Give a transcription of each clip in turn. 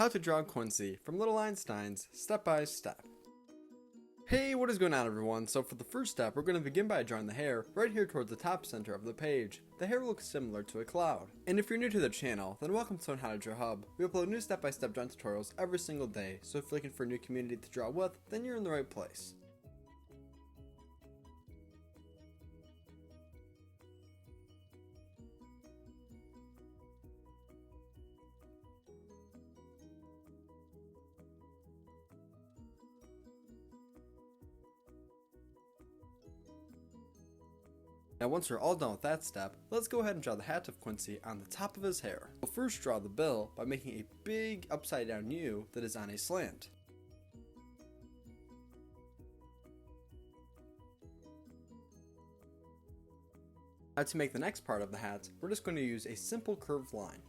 How to draw Quincy from Little Einstein's Step by Step. Hey, what is going on everyone? So for the first step, we're going to begin by drawing the hair right here towards the top center of the page. The hair looks similar to a cloud. And if you're new to the channel, then welcome to Untitled Chapter Hub. We upload new step-by-step drawing tutorials every single day, so if you're looking for a new community to draw with, then you're in the right place. Now once we're all done with that step, let's go ahead and draw the hat of Quincy on the top of his hair. We'll first draw the bill by making a big upside down U that is on a slant. Now to make the next part of the hat, we're just going to use a simple curved line.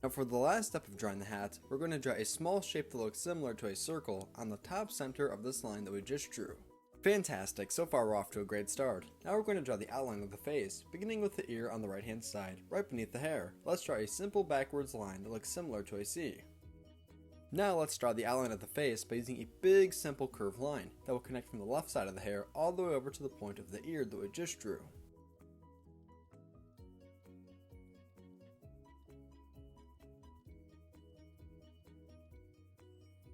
Now for the last step of drawing the hat, we're going to draw a small shape that looks similar to a circle on the top center of this line that we just drew. Fantastic, so far we're off to a great start. Now we're going to draw the outline of the face, beginning with the ear on the right hand side, right beneath the hair. Let's draw a simple backwards line that looks similar to a C. Now let's draw the outline of the face by using a big simple curved line that will connect from the left side of the hair all the way over to the point of the ear that we just drew.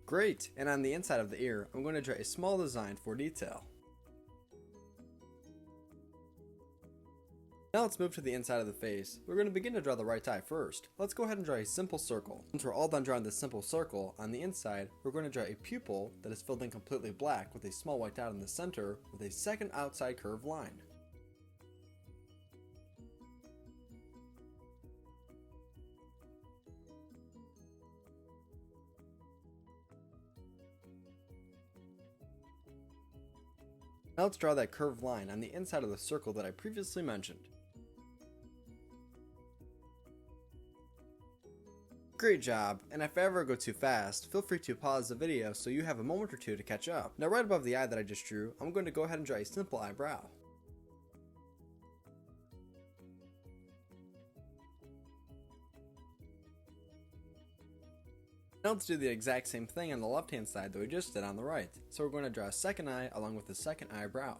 Great, and on the inside of the ear, I'm going to draw a small design for detail. Now let's move to the inside of the face. We're going to begin to draw the right eye first. Let's go ahead and draw a simple circle. Once we're all done drawing this simple circle, on the inside, we're going to draw a pupil that is filled in completely black with a small white dot in the center with a second outside curved line. Now let's draw that curved line on the inside of the circle that I previously mentioned. Great job, and if I ever go too fast, feel free to pause the video so you have a moment or two to catch up. Now right above the eye that I just drew, I'm going to go ahead and draw a simple eyebrow. Now let's do the exact same thing on the left hand side that we just did on the right. So we're going to draw a second eye along with the second eyebrow.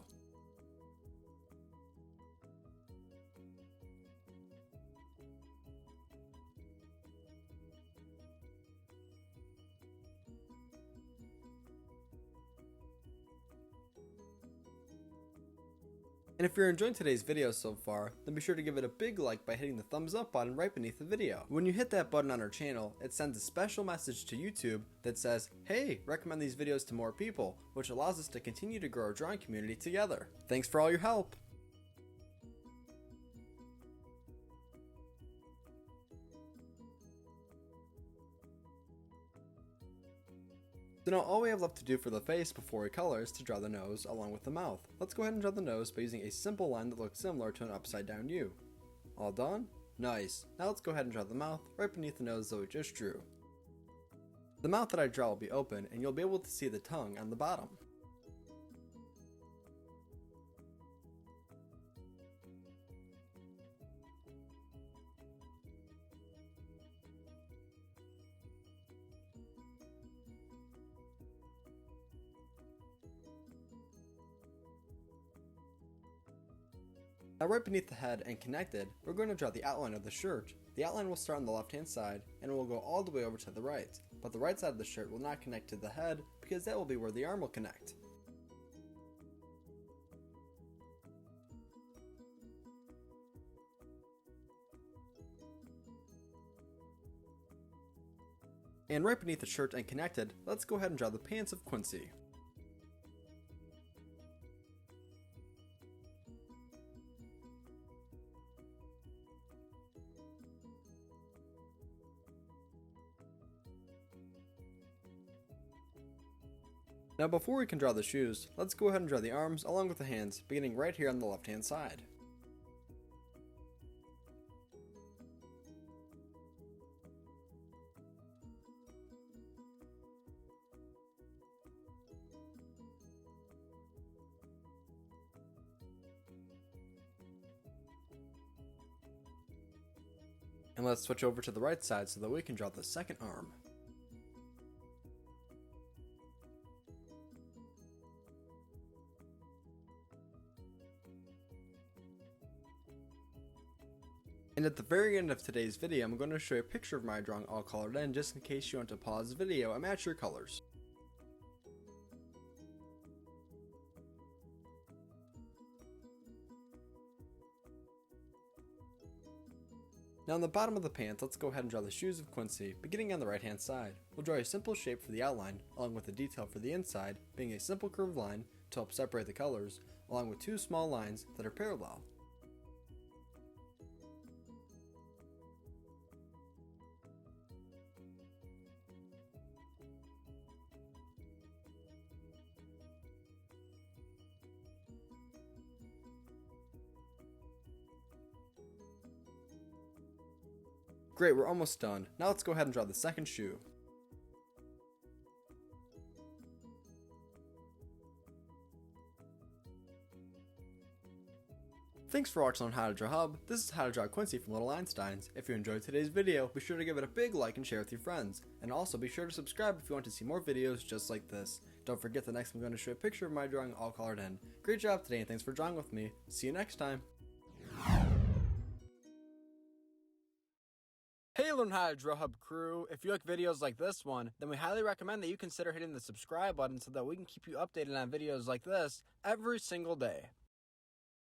And if you're enjoying today's video so far, then be sure to give it a big like by hitting the thumbs up button right beneath the video. When you hit that button on our channel, it sends a special message to YouTube that says, hey, recommend these videos to more people, which allows us to continue to grow our drawing community together. Thanks for all your help! So now all we have left to do for the face before we color is to draw the nose along with the mouth. Let's go ahead and draw the nose by using a simple line that looks similar to an upside down U. All done? Nice. Now let's go ahead and draw the mouth right beneath the nose that we just drew. The mouth that I draw will be open and you'll be able to see the tongue on the bottom. Now right beneath the head and connected, we're going to draw the outline of the shirt. The outline will start on the left hand side and will go all the way over to the right, but the right side of the shirt will not connect to the head because that will be where the arm will connect. And right beneath the shirt and connected, let's go ahead and draw the pants of Quincy. Now before we can draw the shoes, let's go ahead and draw the arms along with the hands, beginning right here on the left hand side. And let's switch over to the right side so that we can draw the second arm. And at the very end of today's video, I'm going to show you a picture of my drawing all colored in, just in case you want to pause the video and match your colors. Now on the bottom of the pants, let's go ahead and draw the shoes of Quincy, beginning on the right hand side. We'll draw a simple shape for the outline, along with the detail for the inside, being a simple curved line to help separate the colors, along with two small lines that are parallel. Great, we're almost done. Now let's go ahead and draw the second shoe. Thanks for watching on How to Draw Hub. This is How to Draw Quincy from Little Einsteins. If you enjoyed today's video, be sure to give it a big like and share with your friends. And also be sure to subscribe if you want to see more videos just like this. Don't forget that next I'm going to show a picture of my drawing all colored in. Great job today and thanks for drawing with me. See you next time. Hey Learn How to Draw Hub crew, if you like videos like this one, then we highly recommend that you consider hitting the subscribe button so that we can keep you updated on videos like this every single day.